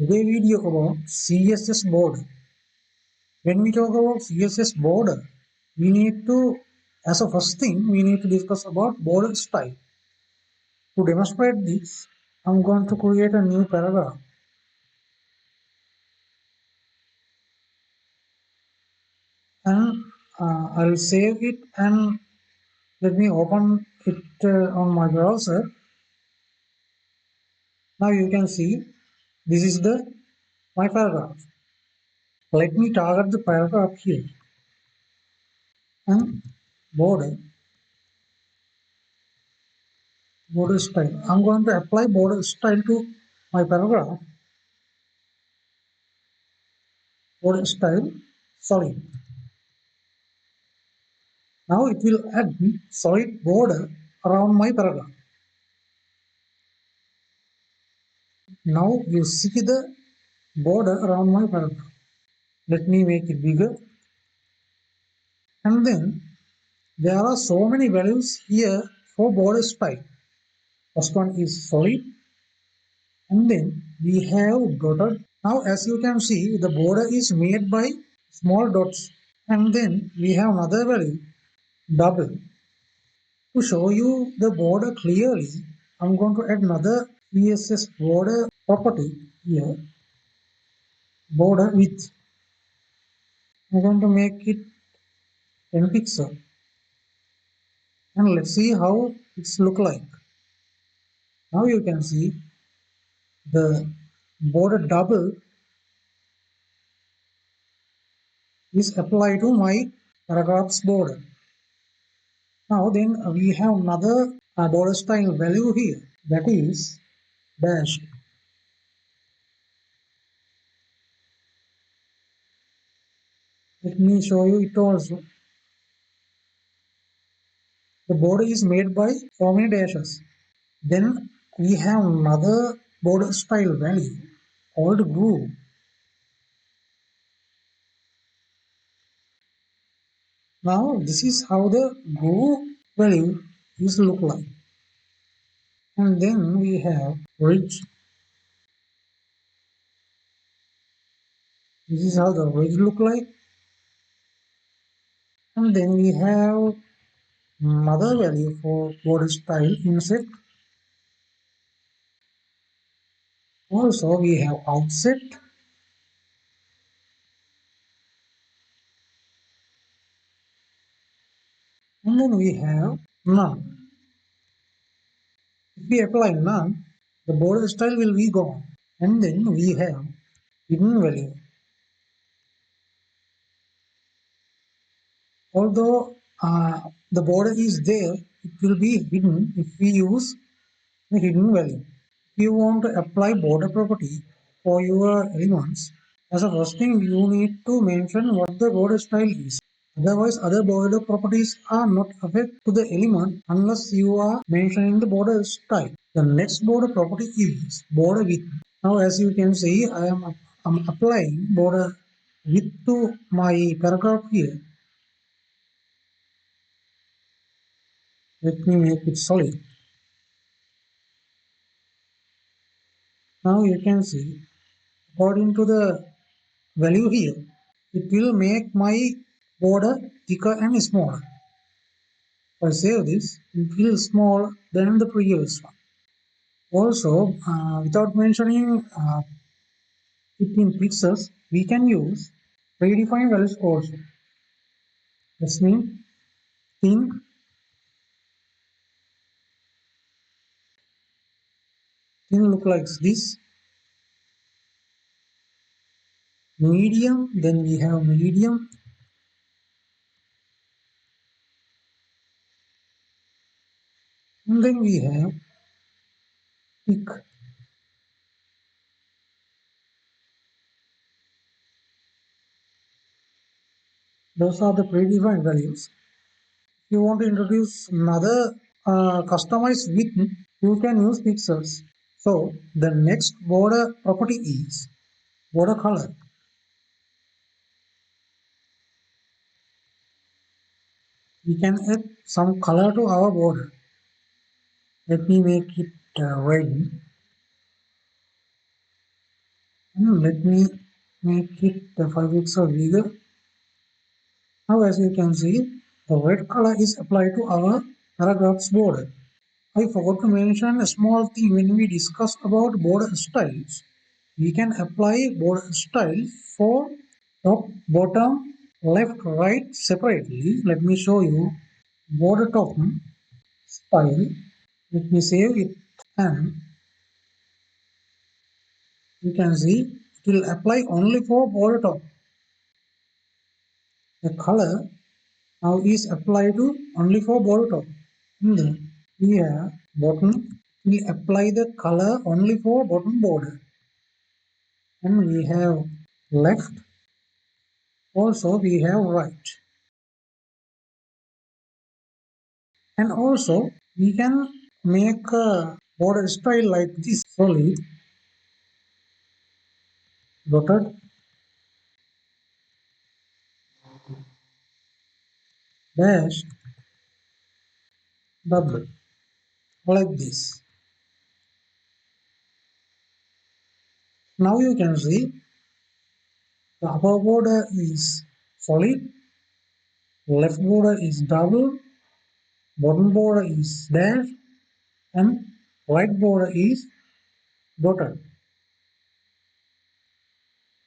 Today video about CSS border. When we talk about CSS border, we need to, as a first thing, we need to discuss about border style. To demonstrate this, I'm going to create a new paragraph. And I'll save it and let me open it on my browser. Now you can see this is my paragraph. Let me target the paragraph here and border style. I'm going to apply border style to my paragraph. Border style solid. Now it will add solid border around my paragraph. Now you see the border around my paragraph. Let me make it bigger. And then there are so many values here for border style. First one is solid. And then we have dotted. Now as you can see, the border is made by small dots. And then we have another value, double. To show you the border clearly, I'm going to add another CSS border property here, border width. I'm going to make it 10 pixel and let's see how it's look like. Now you can see the border double is applied to my paragraph's border. Now then we have another border style value here, that is dash. Let me show you it also. The border is made by so many dashes. Then we have another border style value called groove. Now this is how the groove value is look like. And then we have ridge. This is how the ridge look like. And then we have another value for border style inset. Also we have offset. And then we have none. If we apply none, the border style will be gone. And then we have hidden value. Although the border is there, it will be hidden if we use the hidden value. If you want to apply border property for your elements, as a first thing you need to mention what the border style is. Otherwise, other border properties are not affected to the element unless you are mentioning the border style. The next border property is border width. Now, as you can see, I'm applying border width to my paragraph here. Let me make it solid. Now you can see, according to the value here, it will make my border thicker and smaller. If I save this, it will smaller than the previous one. Also, without mentioning it in pixels, we can use predefined values also. This means thin look like this. Medium, then we have medium. And then we have thick. Those are the predefined values. If you want to introduce another customized width, you can use pixels. So the next border property is border color. We can add some color to our border. Let me make it red. Let me make it the 5 pixel bigger. Now as you can see, the red color is applied to our paragraph's border. I forgot to mention a small thing when we discuss about border styles. We can apply border style for top, bottom, left, right separately. Let me show you border top style. Let me save it, and you can see it will apply only for border top. The color now is applied to only for border top. And then here bottom will apply the color only for bottom border. And we have left, also we have right. And also we can make a border style like this: solid, dotted, dash, double, like this. Now you can see the upper border is solid, left border is double, bottom border is dash, and right border is dotted.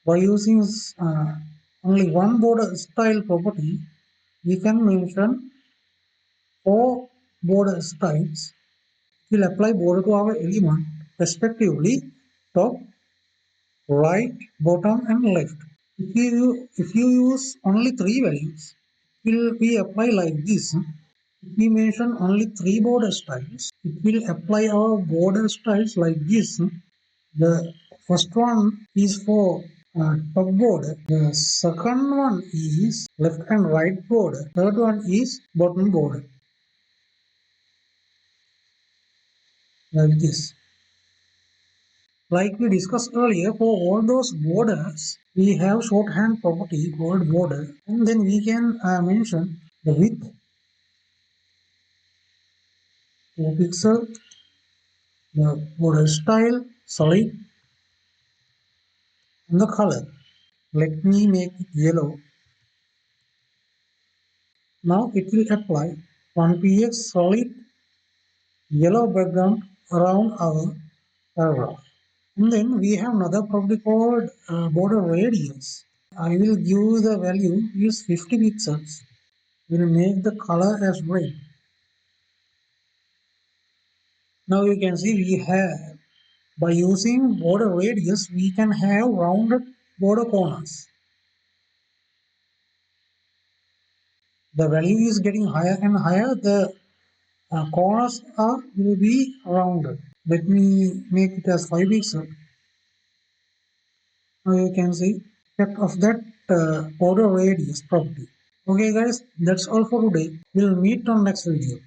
By using only one border style property, we can mention four border styles. We'll apply border to our element respectively: top, right, bottom, and left. If you use only three values, it will be apply like this. If we mention only three border styles, it will apply our border styles like this. The first one is for top border. The second one is left and right border. Third one is bottom border, like this. Like we discussed earlier, for all those borders, we have shorthand property called border, and then we can mention the width, 2 pixel, the border style, solid, and the color. Let me make it yellow. Now it will apply 1px solid yellow background around our paragraph. And then we have another property called border radius. I will give the value is 50 pixels. We'll make the color as red. Now you can see we have, by using border radius, we can have rounded border corners. The value is getting higher and higher. The corners will be rounded. Let me make it as 5 pixels. Now you can see effect of that border radius property. Okay guys, that's all for today. We'll meet on next video.